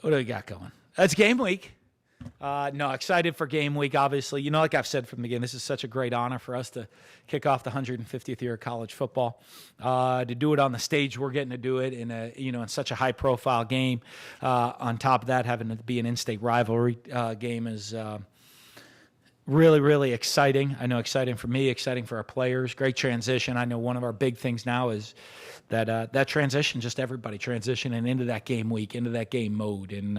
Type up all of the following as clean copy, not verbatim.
What do we got going? That's game week. No, excited for game week, obviously. You know, like I've said from the beginning, this is such a great honor for us to kick off the 150th year of college football. To do it on the stage we're getting to do it in in such a high-profile game. On top of that, having it be an in-state rivalry game is really, really exciting. I know exciting for me, exciting for our players. Great transition. I know one of our big things now is that transition, just everybody transitioning into that game week, into that game mode, and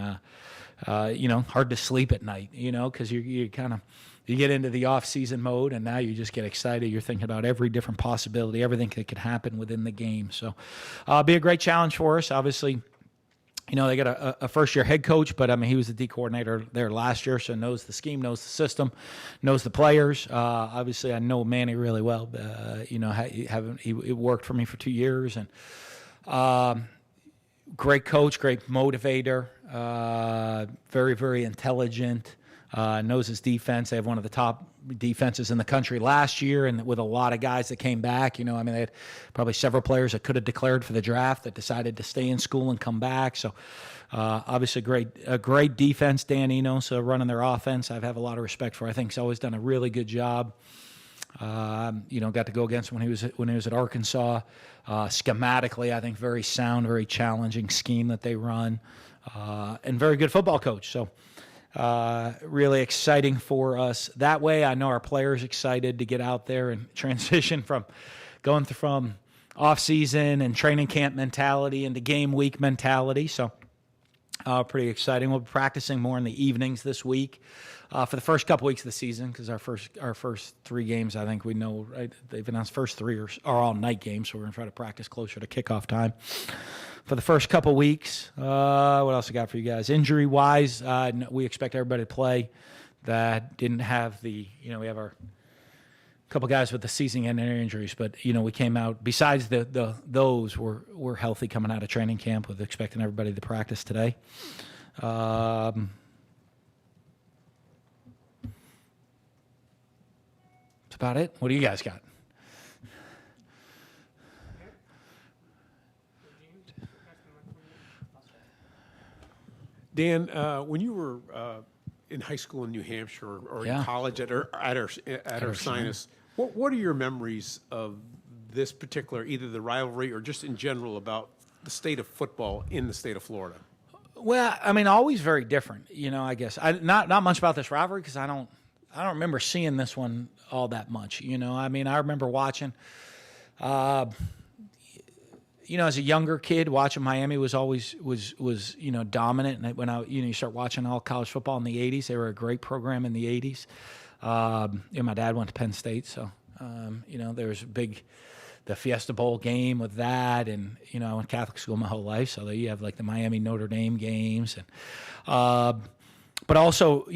hard to sleep at night, because you get into the off-season mode, and now you just get excited. You're thinking about every different possibility, everything that could happen within the game. So be a great challenge for us. Obviously, they got a first-year head coach, but, he was the D coordinator there last year, so knows the scheme, knows the system, knows the players. Obviously, I know Manny really well. He worked for me for 2 years, and great coach, great motivator, very, very intelligent, knows his defense. They have one of the top defenses in the country last year, and with a lot of guys that came back. They had probably several players that could have declared for the draft that decided to stay in school and come back. So obviously a great defense, Dan so running their offense, I have a lot of respect for. I think he's always done a really good job. Got to go against him when he was at Arkansas. Schematically, I think very sound, very challenging scheme that they run, and very good football coach. So really exciting for us that way. I know our players excited to get out there and transition from going from off-season and training camp mentality into game week mentality. So pretty exciting. We'll be practicing more in the evenings this week for the first couple weeks of the season, because our first 3 games, I think we know, right? They've announced first 3 are all night games, so we're going to try to practice closer to kickoff time for the first couple weeks. What else I got for you guys? Injury-wise, we expect everybody to play that didn't have we have our couple guys with the season-ending injuries, but, we came out, besides those, we're healthy coming out of training camp, with expecting everybody to practice today. That's about it. What do you guys got? Dan, when you were in high school in New Hampshire or in college at Ursinus, what are your memories of this particular, either the rivalry or just in general, about the state of football in the state of Florida? Well, always very different. I guess not much about this rivalry, because I don't remember seeing this one all that much. I remember watching. As a younger kid, watching Miami was always dominant. And when you start watching all college football in the '80s, they were a great program in the '80s. My dad went to Penn State, so there was the Fiesta Bowl game with that, and I went to Catholic school my whole life, so you have like the Miami Notre Dame games, and but also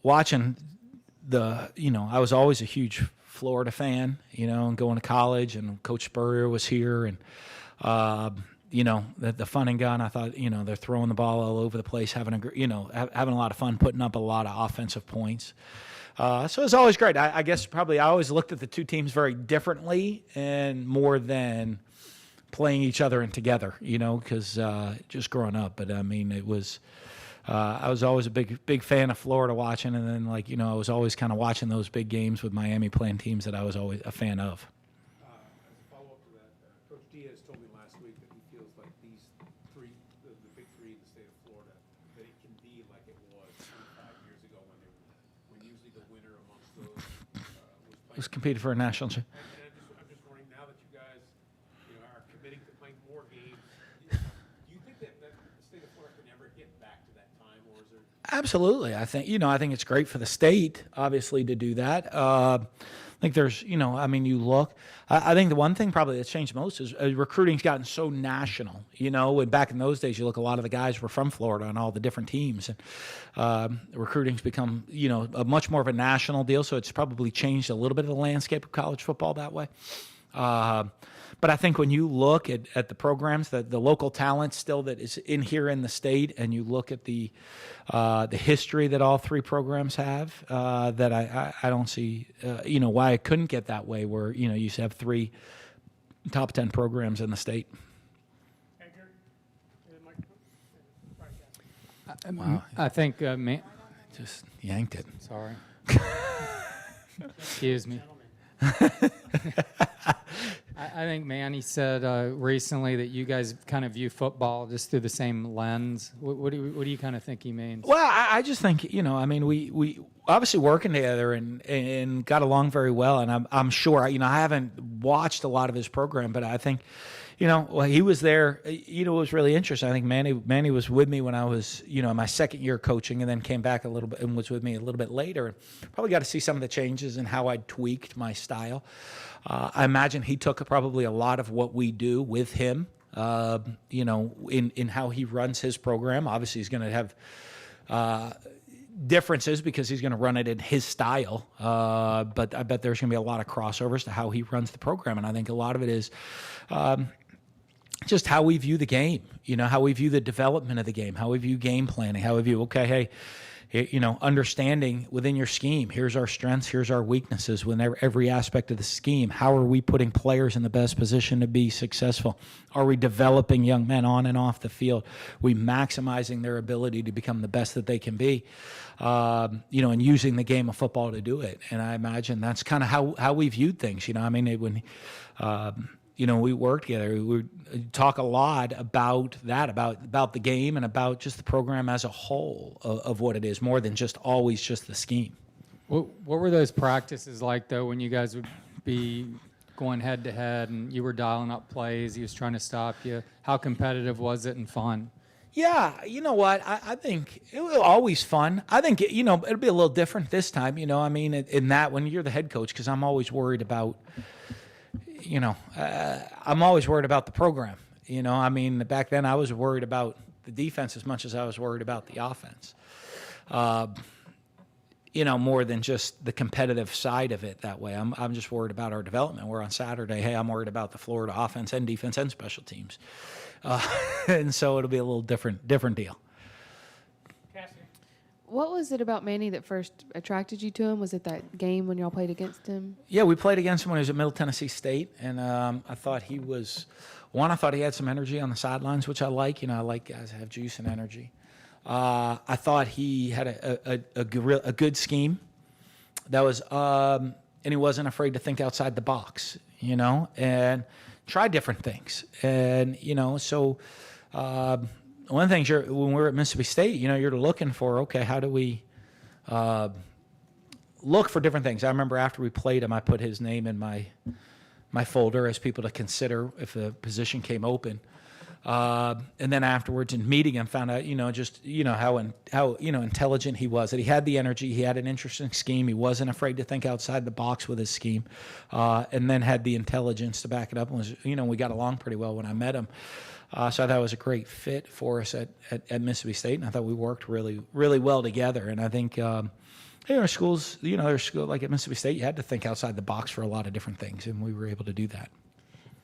watching I was always a huge Florida fan, and going to college, and Coach Spurrier was here, and the fun and gun. I thought they're throwing the ball all over the place, having having a lot of fun, putting up a lot of offensive points. So it was always great. I guess probably I always looked at the two teams very differently, and more than playing each other and together, because just growing up. But it was. I was always a big fan of Florida watching, and then I was always kind of watching those big games with Miami playing teams that I was always a fan of. As a follow-up to that, Coach Diaz told me last week that he feels like these three, the big 3 in the state of Florida, that it can be like it was 25 years ago when usually the winner amongst those was competed for a national championship. I'm just wondering, now that you guys are committing to playing more games, do you think that the state of Florida can ever get back to that time, or is there? Absolutely. I think it's great for the state, obviously, to do that. I think there's, you look. I think the one thing probably that's changed most is recruiting's gotten so national. And back in those days, you look, a lot of the guys were from Florida on all the different teams, and recruiting's become, a much more of a national deal. So it's probably changed a little bit of the landscape of college football that way. But I think when you look at the programs, the local talent still that is in here in the state, and you look at the history that all 3 programs have, that I don't see why it couldn't get that way, where you used to have 3 top 10 programs in the state. Wow. I think, Just yanked it. sorry. Excuse me. I think Manny said recently that you guys kind of view football just through the same lens. What do you kind of think he means? Well, I just think, I mean, we obviously working together and got along very well. And I'm sure, I haven't watched a lot of his program, but I think, well, he was there. It was really interesting. I think Manny was with me when I was, in my second year coaching, and then came back a little bit and was with me a little bit later. Probably got to see some of the changes in how I tweaked my style. I imagine he took probably a lot of what we do with him, in how he runs his program. Obviously, he's going to have differences because he's going to run it in his style. But I bet there's going to be a lot of crossovers to how he runs the program. And I think a lot of it is just how we view the game, how we view the development of the game, how we view game planning, how we view, understanding within your scheme, here's our strengths, here's our weaknesses within every aspect of the scheme. How are we putting players in the best position to be successful? Are we developing young men on and off the field? We maximizing their ability to become the best that they can be, and using the game of football to do it. And I imagine that's kind of how we viewed things. When we work together, we talk a lot about that, about the game and about just the program as a whole of what it is, more than just always just the scheme. What were those practices like, though, when you guys would be going head-to-head and you were dialing up plays, he was trying to stop you? How competitive was it and fun? Yeah, you know what? I think it was always fun. I think, it'll be a little different this time, in that when you're the head coach, because I'm always worried about – I'm always worried about the program. Back then I was worried about the defense as much as I was worried about the offense. More than just the competitive side of it that way. I'm just worried about our development. We're on Saturday. Hey, I'm worried about the Florida offense and defense and special teams. And so it'll be a little different deal. What was it about Manny that first attracted you to him? Was it that game when y'all played against him? Yeah, we played against him when he was at Middle Tennessee State, and I thought he had some energy on the sidelines, which I like. I like guys that have juice and energy. I thought he had a good scheme that was, and he wasn't afraid to think outside the box, and try different things. And, so one of the things when we're at Mississippi State, you're looking for, okay, how do we look for different things? I remember after we played him, I put his name in my folder as people to consider if a position came open. And then afterwards in meeting him, found out, how intelligent he was, that he had the energy, he had an interesting scheme, he wasn't afraid to think outside the box with his scheme, and then had the intelligence to back it up. And was, we got along pretty well when I met him. So I thought it was a great fit for us at Mississippi State, and I thought we worked really, really well together. And I think, our schools, there's school like at Mississippi State, you had to think outside the box for a lot of different things, and we were able to do that.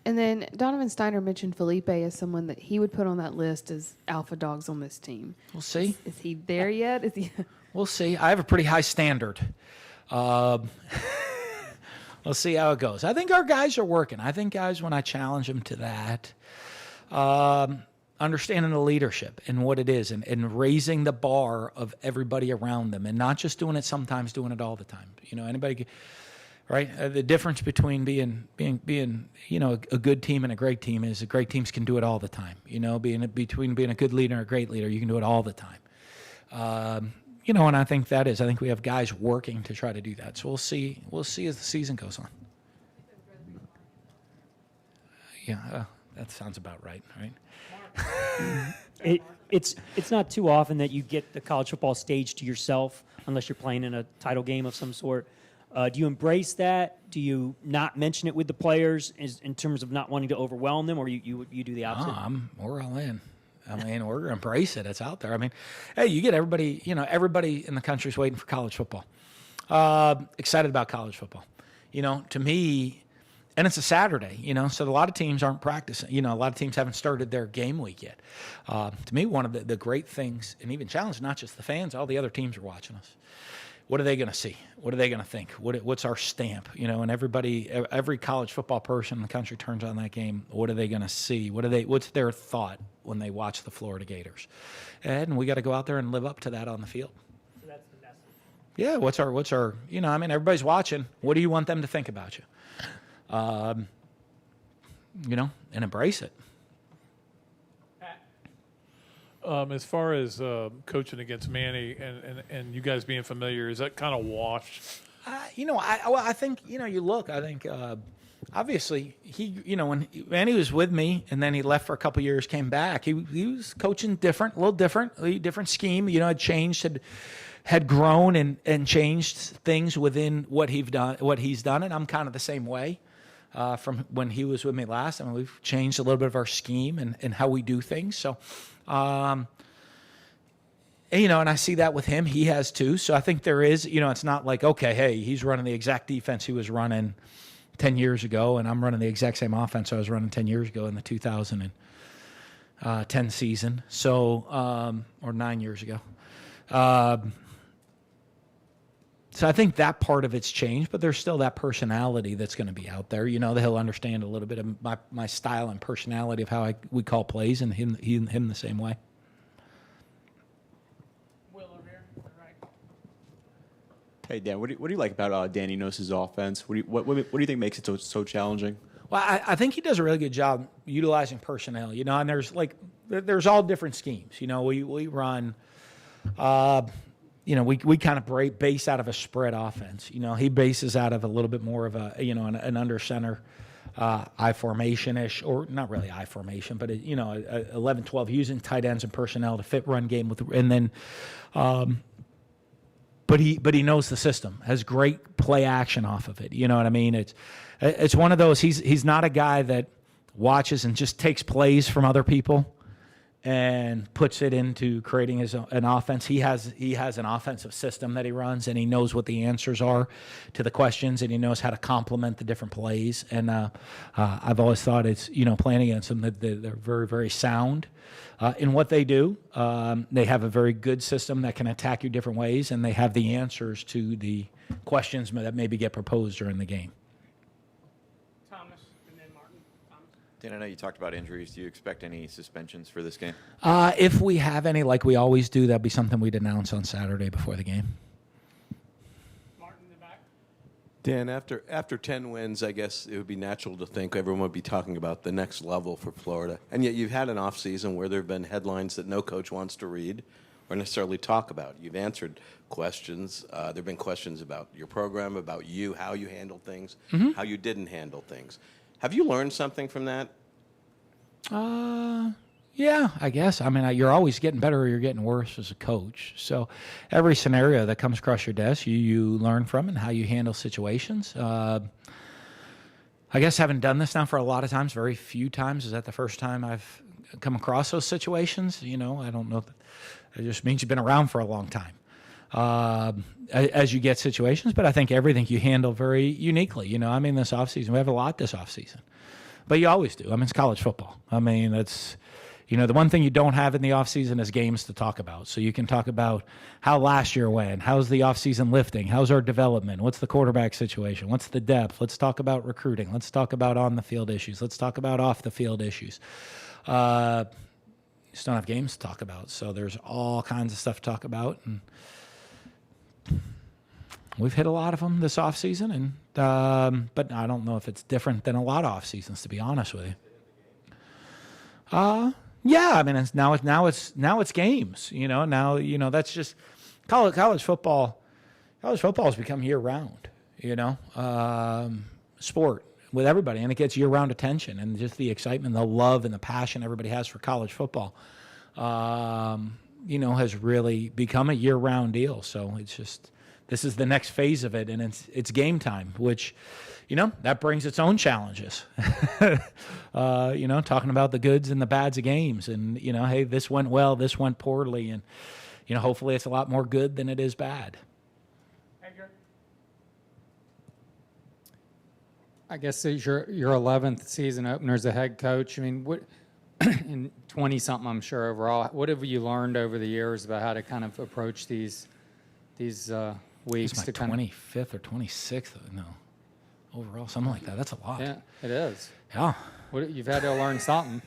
And then Donovan Steiner mentioned Feleipe as someone that he would put on that list as alpha dogs on this team. We'll see. Is he there yet? Is he? We'll see. I have a pretty high standard. We'll see how it goes. I think our guys are working. I think guys, when I challenge them to that, understanding the leadership and what it is, and raising the bar of everybody around them, and not just doing it sometimes, doing it all the time. Anybody, right? The difference between being a good team and a great team is the great teams can do it all the time. Between being a good leader and a great leader, you can do it all the time. And I think I think we have guys working to try to do that. So we'll see as the season goes on. Yeah. That sounds about right? It's not too often that you get the college football stage to yourself unless you're playing in a title game of some sort. Do you embrace that? Do you not mention it with the players in terms of not wanting to overwhelm them, or you do the opposite? We're all in. We're going to embrace it. It's out there. Hey, you get everybody, everybody in the country's waiting for college football. Excited about college football. To me, and it's a Saturday, so a lot of teams aren't practicing. A lot of teams haven't started their game week yet. To me, one of the great things, and even challenge, not just the fans, all the other teams are watching us. what are they going to see? What are they going to think? What's our stamp? And every college football person in the country turns on that game. What are they going to see? What's their thought when they watch the Florida Gators? And we got to go out there and live up to that on the field. So that's the message. Yeah, what's our everybody's watching. What do you want them to think about you? And embrace it. As far as coaching against Manny and you guys being familiar, is that kind of washed? I think, you look, I think, obviously when Manny was with me and then he left for a couple years, came back, he was coaching a little different scheme, had changed, had grown and changed things within what he's done. And I'm kind of the same way. From when he was with me last, we've changed a little bit of our scheme and how we do things. So, and I see that with him. He has too. So I think there is, it's not like, okay, hey, he's running the exact defense he was running 10 years ago, and I'm running the exact same offense I was running 10 years ago in the 2010 season. So, or 9 years ago. So I think that part of it's changed, but there's still that personality that's going to be out there. That he'll understand a little bit of my style and personality of how we call plays, and him the same way. Will over here, right. Hey Dan, what do you like about Danny Nos's offense? What do you think makes it so challenging? Well, I think he does a really good job utilizing personnel. And there's all different schemes. We run. We kind of base out of a spread offense. He bases out of a little bit more of an under center I formation-ish, or not really I formation, but 11, 12 using tight ends and personnel to fit run game and then, but he knows the system, has great play action off of it. You know what I mean? It's one of those. He's not a guy that watches and just takes plays from other people and puts it into creating an offense. He has an offensive system that he runs, and he knows what the answers are to the questions, and he knows how to complement the different plays. And I've always thought it's, playing against them, that they're very, very sound in what they do. They have a very good system that can attack you different ways, and they have the answers to the questions that maybe get proposed during the game. Dan, I know you talked about injuries. Do you expect any suspensions for this game? If we have any, like we always do, that'll be something we'd announce on Saturday before the game. Martin in the back. Dan, after 10 wins, I guess it would be natural to think everyone would be talking about the next level for Florida. And yet you've had an offseason where there have been headlines that no coach wants to read or necessarily talk about. You've answered questions. There have been questions about your program, about you, how you handled things, how you didn't handle things. Have you learned something from that? Yeah, I guess. You're always getting better or you're getting worse as a coach. So every scenario that comes across your desk, you learn from and how you handle situations. I guess having done this now for a lot of times, very few times, is that the first time I've come across those situations? I don't know. It just means you've been around for a long time. As you get situations, but I think everything you handle very uniquely. This offseason, we have a lot this offseason, but you always do. It's college football. That's, the one thing you don't have in the offseason is games to talk about. So you can talk about how last year went, how's the offseason lifting, how's our development, what's the quarterback situation, what's the depth. Let's talk about recruiting. Let's talk about on the field issues. Let's talk about off the field issues. You just don't have games to talk about. So there's all kinds of stuff to talk about, and we've hit a lot of them this offseason, and but I don't know if it's different than a lot of off seasons, to be honest with you. Yeah, it's now it's games. Now that's just college football. College football has become year round. Sport with everybody, and it gets year round attention, and just the excitement, the love, and the passion everybody has for college football. Has really become a year round deal. So it's just. This is the next phase of it, and it's game time, which, that brings its own challenges. Talking about the goods and the bads of games, and hey, this went well, this went poorly, and hopefully it's a lot more good than it is bad. Edgar. I guess it's your 11th season opener as a head coach. What in 20-something, I'm sure overall. What have you learned over the years about how to kind of approach these weeks It's my to kind 25th or 26th. No, overall, something like that. That's a lot. Yeah, it is. Yeah. You've had to learn something.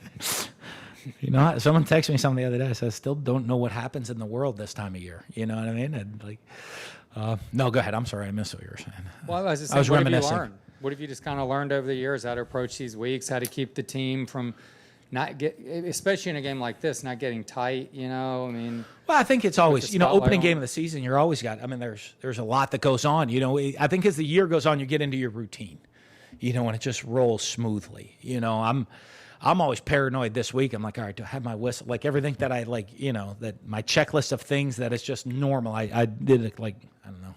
You know, someone texted me something the other day. I said, I still don't know what happens in the world this time of year. You know what I mean? And like, no, go ahead. I'm sorry. I missed what you were saying. Well, I was just I was saying, what have you reminiscing. learned? What have you just kind of learned over the years how to approach these weeks, how to keep the team from not get, especially in a game like this, not getting tight, you know? I mean, Well, I think it's always, the you know, spotlight opening on game it. of the season, you're always got, I mean, there's a lot that goes on. You know, I think as the year goes on, you get into your routine, you know, and it just rolls smoothly. You know, I'm always paranoid this week. I'm like, all right, do I have my whistle? Like everything that I like, you know, that my checklist of things that is just normal. I did it like, I don't know.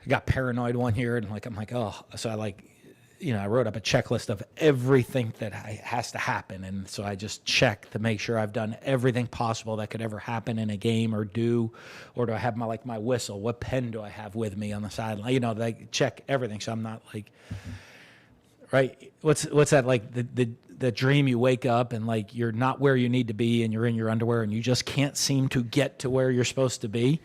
I got paranoid one year and like, I'm like, oh, so I like, you know, I wrote up a checklist of everything that has to happen. And so I just check to make sure I've done everything possible that could ever happen in a game or do I have my whistle? What pen do I have with me on the sideline? You know, they check everything. So I'm not like, right. What's that? Like the dream you wake up and like, you're not where you need to be and you're in your underwear and you just can't seem to get to where you're supposed to be.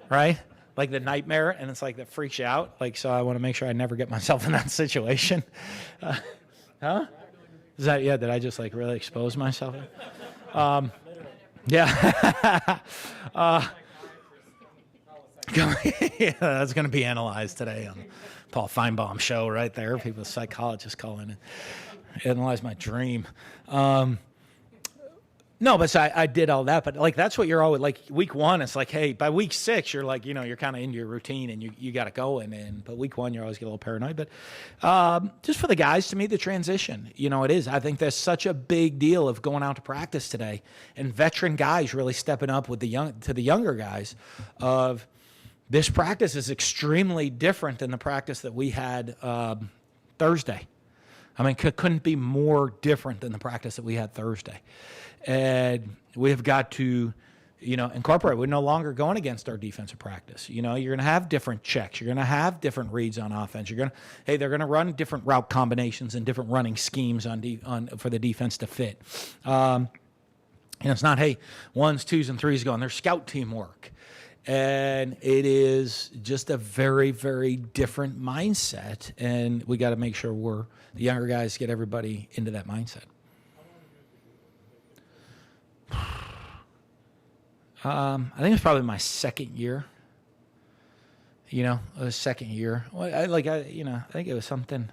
Right. Like the nightmare, and it's like that freaks you out. Like, so I want to make sure I never get myself in that situation. Huh? Is that, yeah, did I just like really expose myself? Yeah. Yeah, that's going to be analyzed today on the Paul Feinbaum show right there. People, psychologists calling it. Analyze my dream. No, but so I did all that. But, like, that's what you're always, like, week one, it's like, hey, by week 6, you're like, you know, you're kind of into your routine and you got it going. But week one, you always get a little paranoid. But just for the guys, to me, the transition, you know, it is. I think there's such a big deal of going out to practice today and veteran guys really stepping up with the younger guys of this practice is extremely different than the practice that we had Thursday. I mean, couldn't be more different than the practice that we had Thursday. And we have got to, you know, incorporate. We're no longer going against our defensive practice. You know, you're going to have different checks. You're going to have different reads on offense. They're going to run different route combinations and different running schemes for the defense to fit. And it's not, hey, 1s, 2s, and 3s going. There's scout teamwork. And it is just a very, very different mindset. And we got to make sure the younger guys get everybody into that mindset. I think it's probably my second year. You know, it was second year. Well, I think it was something.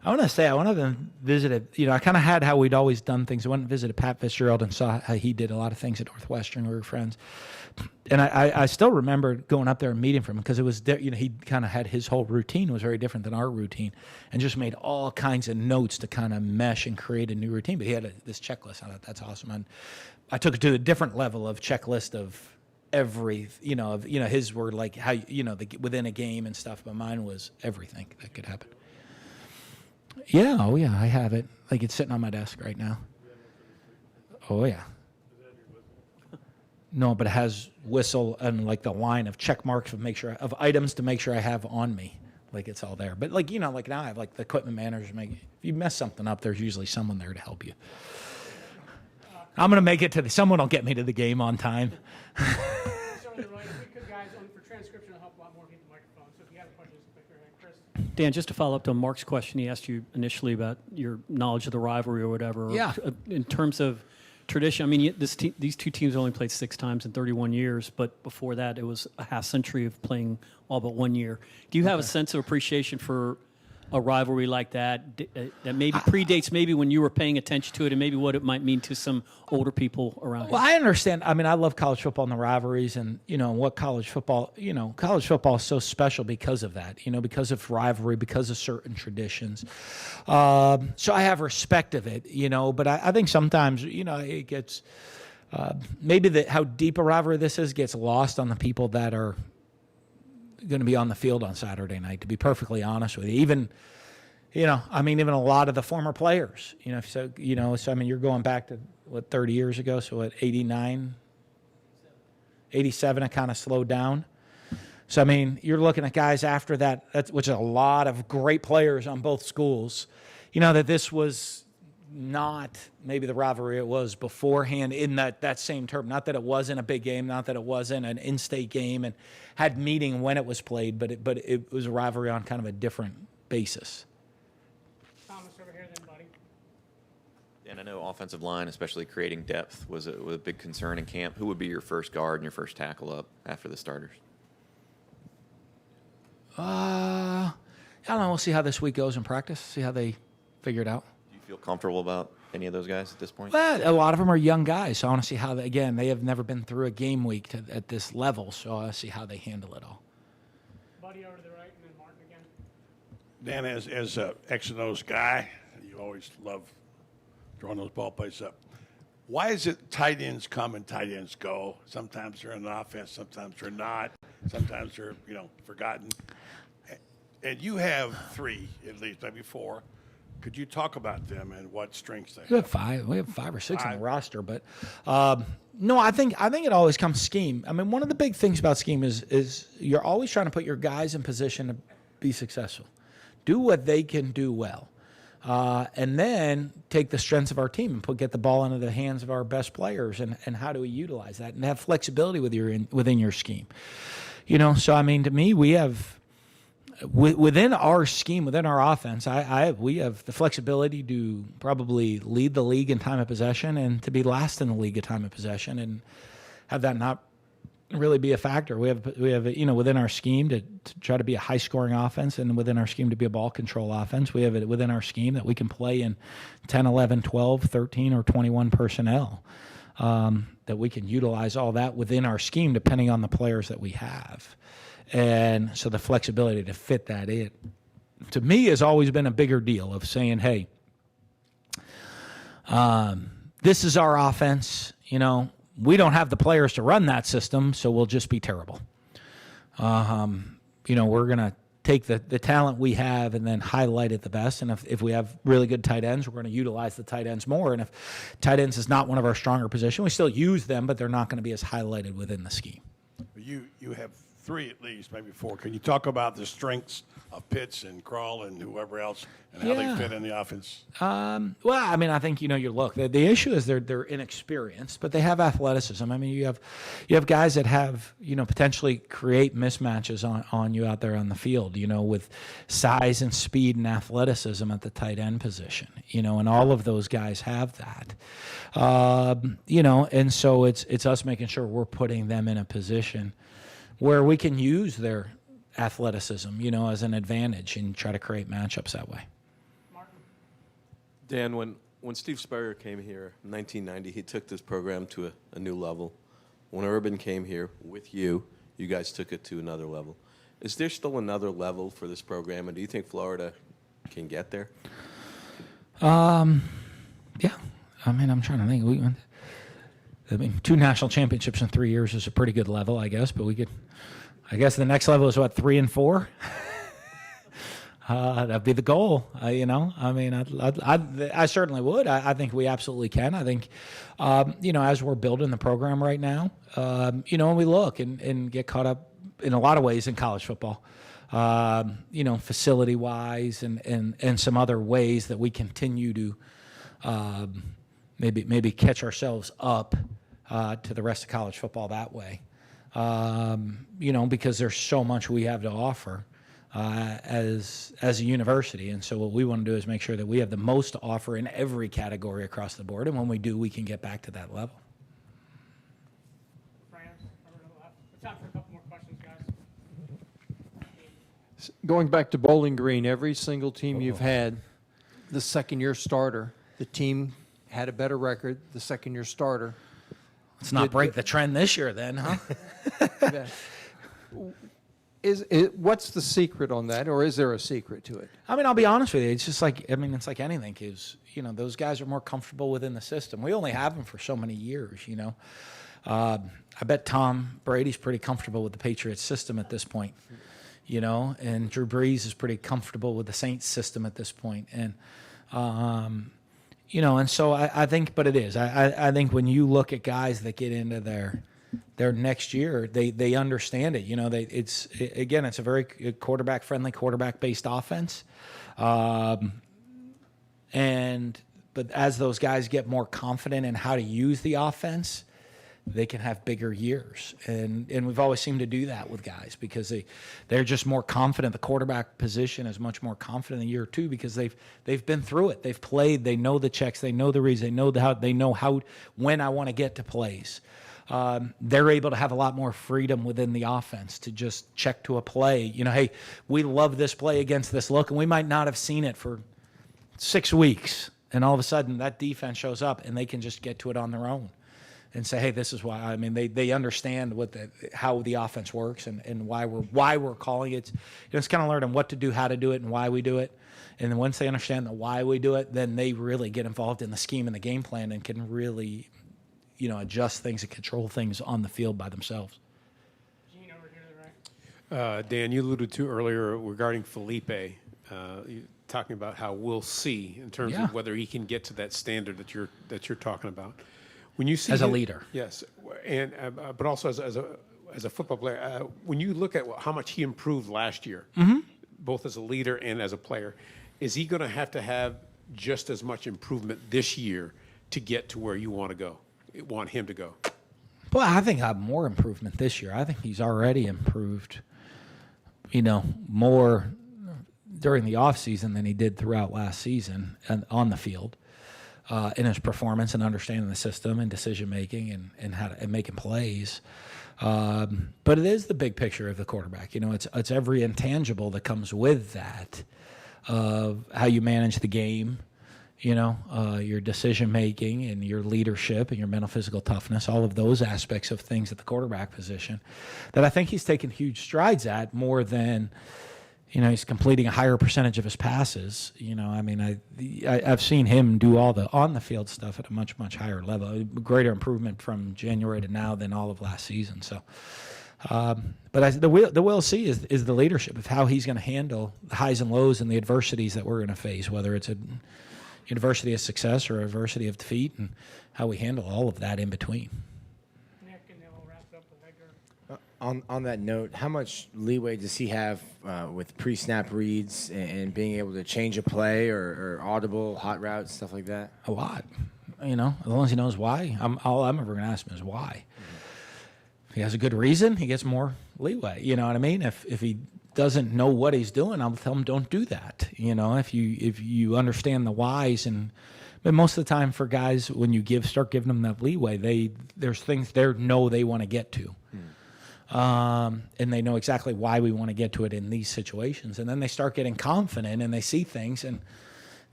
I want to visit. You know, I kind of had how we'd always done things. I went and visited Pat Fitzgerald and saw how he did a lot of things at Northwestern. We were friends, and I still remember going up there and meeting from him because it was, you know, he kind of had his whole routine was very different than our routine, and just made all kinds of notes to kind of mesh and create a new routine. But he had this checklist. I thought that's awesome, and I took it to a different level of checklist of every, you know, his were like how, you know, within a game and stuff, but mine was everything that could happen. Yeah, oh yeah, I have it. Like it's sitting on my desk right now. Oh yeah. No, but it has whistle and like the line of check marks of items to make sure I have on me. Like it's all there. But like, you know, like now I have like the equipment manager if you mess something up, there's usually someone there to help you. I'm gonna make it someone will get me to the game on time. So on the right, if we could, guys, for transcription, it'll help a lot more get the microphone. So if you have a question, just click your hand. Chris. Dan, just to follow up to Mark's question, he asked you initially about your knowledge of the rivalry or whatever. Yeah. In terms of tradition, I mean, these two teams only played 6 times in 31 years, but before that, it was a half century of playing all but 1 year. Do you have a sense of appreciation for a rivalry like that that maybe predates maybe when you were paying attention to it and maybe what it might mean to some older people around Well, here? I understand. I mean, I love college football and the rivalries and, you know, what college football is so special because of that, you know, because of rivalry, because of certain traditions. So I have respect of it, you know, but I think sometimes, you know, it gets maybe how deep a rivalry this is gets lost on the people that are going to be on the field on Saturday night, to be perfectly honest with you. Even, you know, I mean, even a lot of the former players, you know, so I mean, you're going back to, 30 years ago, so at 89, 87, it kind of slowed down. So, I mean, you're looking at guys after that, which is a lot of great players on both schools, you know, that this was not maybe the rivalry it was beforehand in that same term. Not that it wasn't a big game, not that it wasn't an in-state game and had meaning when it was played, but it was a rivalry on kind of a different basis. Thomas over here then, buddy. And I know offensive line, especially creating depth, was a big concern in camp. Who would be your first guard and your first tackle up after the starters? I don't know. We'll see how this week goes in practice, see how they figure it out. Do you feel comfortable about any of those guys at this point? Well, a lot of them are young guys, so I want to see how they have never been through a game week at this level, so I want to see how they handle it all. Buddy over to the right, and then Martin again. Dan, as a X and O's guy, you always love throwing those ball plays up. Why is it tight ends come and tight ends go? Sometimes they're in the offense, sometimes they're not. Sometimes they're, forgotten. And you have 3, at least, maybe 4. Could you talk about them and what strengths they have? We have 5 or 6 on the roster, but no, I think it always comes scheme. I mean, one of the big things about scheme is you're always trying to put your guys in position to be successful, do what they can do well, and then take the strengths of our team and get the ball into the hands of our best players, and how do we utilize that and have flexibility within your scheme. So I mean, to me, we have. Within our scheme, within our offense, we have the flexibility to probably lead the league in time of possession and to be last in the league in time of possession, and have that not really be a factor. We have within our scheme to try to be a high scoring offense, and within our scheme to be a ball control offense. We have it within our scheme that we can play in 10, 11, 12, 13, or 21 personnel. That we can utilize all that within our scheme depending on the players that we have. And so the flexibility to fit that in, to me, has always been a bigger deal of saying, hey, this is our offense. We don't have the players to run that system, so we'll just be terrible. We're going to take the talent we have and then highlight it the best. And if we have really good tight ends, we're going to utilize the tight ends more. And if tight ends is not one of our stronger positions, we still use them, but they're not going to be as highlighted within the scheme. You have 3 at least, maybe 4. Can you talk about the strengths of Pitts and Kroll and whoever else and how they fit in the offense? Well, I mean, I think, you look, the issue is they're inexperienced, but they have athleticism. I mean, you have guys that have, potentially create mismatches on you out there on the field, with size and speed and athleticism at the tight end position, and all of those guys have that. And so it's us making sure we're putting them in a position where we can use their athleticism, as an advantage and try to create matchups that way. Dan, when Steve Spurrier came here in 1990, he took this program to a new level. When Urban came here with you guys took it to another level. Is there still another level for this program, and do you think Florida can get there? Yeah. I mean, I'm trying to think. 2 national championships in 3 years is a pretty good level, I guess. But I guess the next level is what, 3 and 4. That'd be the goal. I mean, I certainly would. I think we absolutely can. I think, as we're building the program right now, and we look and get caught up in a lot of ways in college football, facility wise and some other ways that we continue to maybe catch ourselves up to the rest of college football that way, because there's so much we have to offer as a university. And so what we want to do is make sure that we have the most to offer in every category across the board. And when we do, we can get back to that level. Time for a couple more questions, guys. Going back to Bowling Green, every single team you've had, the second-year starter, the team had a better record, the second-year starter. Let's not break the trend this year then, huh? What's the secret on that, or is there a secret to it? I mean, I'll be honest with you. It's just like, it's like anything. Those guys are more comfortable within the system. We only have them for so many years, I bet Tom Brady's pretty comfortable with the Patriots system at this point, and Drew Brees is pretty comfortable with the Saints system at this point. And, and so I think, but it is. I think when you look at guys that get into their next year, they understand it. It's a very quarterback-friendly, quarterback-based offense. But But as those guys get more confident in how to use the offense, they can have bigger years. And we've always seemed to do that with guys because they're just more confident. The quarterback position is much more confident in year two because they've been through it. They've played. They know the checks. They know the reads. They know how when I want to get to plays. They're able to have a lot more freedom within the offense to just check to a play. You know, hey, we love this play against this look, and we might not have seen it for 6 weeks. And all of a sudden that defense shows up and they can just get to it on their own and say, hey, this is why. I mean, they understand how the offense works and why we're calling it. It's kind of learning what to do, how to do it, and why we do it. And then once they understand the why we do it, then they really get involved in the scheme and the game plan and can really, adjust things and control things on the field by themselves. Gene, over here to the right. Dan, you alluded to earlier regarding Feleipe, talking about how we'll see in terms of whether he can get to that standard that you're talking about. When you see as a him, leader, yes, and but also as a football player, when you look at how much he improved last year, both as a leader and as a player, is he going to have just as much improvement this year to get to where you want him to go? Well, I think I have more improvement this year. I think he's already improved, more during the offseason than he did throughout last season and on the field. In his performance and understanding the system and decision making and making plays, but it is the big picture of the quarterback. It's every intangible that comes with that, of how you manage the game, your decision making and your leadership and your mental physical toughness, all of those aspects of things at the quarterback position, that I think he's taken huge strides at more than. He's completing a higher percentage of his passes. I've seen him do all the on-the-field stuff at a much, much higher level, a greater improvement from January to now than all of last season. So, but the we'll see is the leadership of how he's going to handle the highs and lows and the adversities that we're going to face, whether it's a adversity of success or adversity of defeat, and how we handle all of that in between. On that note, how much leeway does he have with pre-snap reads and being able to change a play or audible hot routes, stuff like that? A lot. As long as he knows why. All I'm ever going to ask him is why. If he has a good reason, he gets more leeway. You know what I mean? If he doesn't know what he's doing, I'll tell him don't do that. If you understand the whys but most of the time for guys, when you start giving them that leeway, there's things they know they want to get to. And they know exactly why we want to get to it in these situations. And then they start getting confident and they see things. And,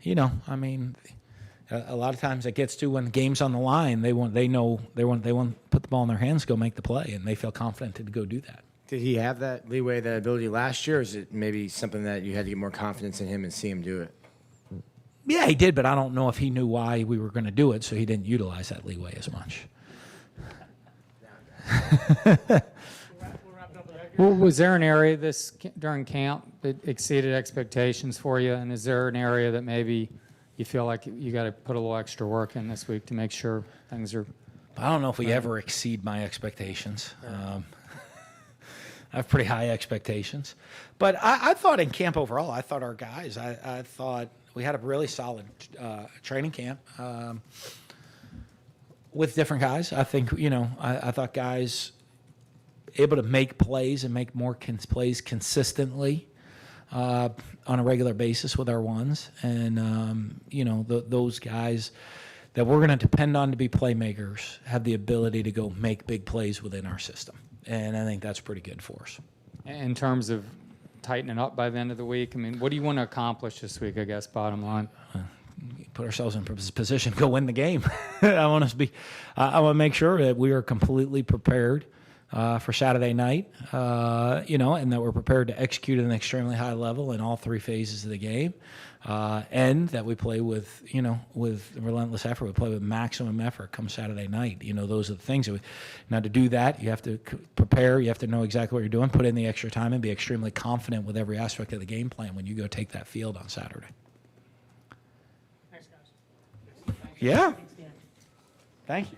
a lot of times it gets to when the game's on the line, they want to put the ball in their hands, go make the play, and they feel confident to go do that. Did he have that leeway, that ability last year, or is it maybe something that you had to get more confidence in him and see him do it? Yeah, he did, but I don't know if he knew why we were going to do it, so he didn't utilize that leeway as much. Well, was there an area during camp that exceeded expectations for you? And is there an area that maybe you feel like you got to put a little extra work in this week to make sure things are? I don't know if we ever exceed my expectations. I have pretty high expectations. But I thought in camp overall, I thought our guys, I thought we had a really solid training camp with different guys. I think, I thought guys able to make plays and make more plays consistently on a regular basis with our ones. And, those guys that we're going to depend on to be playmakers have the ability to go make big plays within our system. And I think that's pretty good for us. In terms of tightening up by the end of the week, what do you want to accomplish this week, I guess, bottom line? Put ourselves in position to go win the game. I want to make sure that we are completely prepared for Saturday night, and that we're prepared to execute at an extremely high level in all three phases of the game, and that we play with relentless effort. We play with maximum effort come Saturday night. Those are the things. Now, to do that, you have to prepare. You have to know exactly what you're doing, put in the extra time, and be extremely confident with every aspect of the game plan when you go take that field on Saturday. Thanks, guys. Yeah. Thank you.